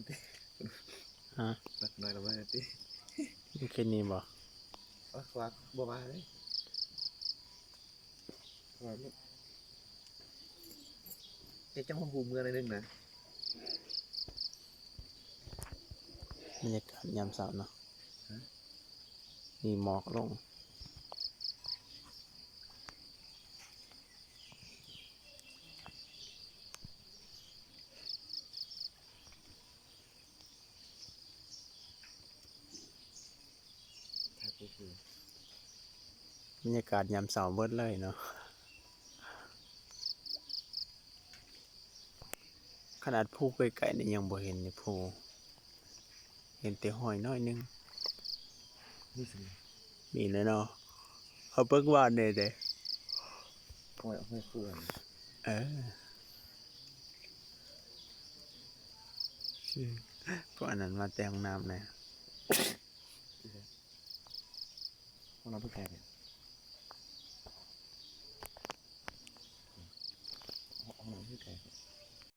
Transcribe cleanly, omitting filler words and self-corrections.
นติฮะรักน้อยละเมินติมันแค่นี้บ่รักบ่มาเลยเฮ็ดจังหูเมืองหน่อยนึงนะบรรยากาศยามเช้าเนาะมีหมอกลงถ่ายปุ๊บเลย บรรยากาศยามเช้าเบิดเลยเนาะขนาดภูไกลๆนี่ยังบ่เห็นนี่ภูเห็นแต่ห้อยน้อยหนึงนี่สิมีแล้วเนาะเขาเบิ่งว่าแน่เด้ห้อยคู่กันเออพวกอันนั้นมาแต่ห้องน้ำนะห้องน้ำผู้ชายเนี่ย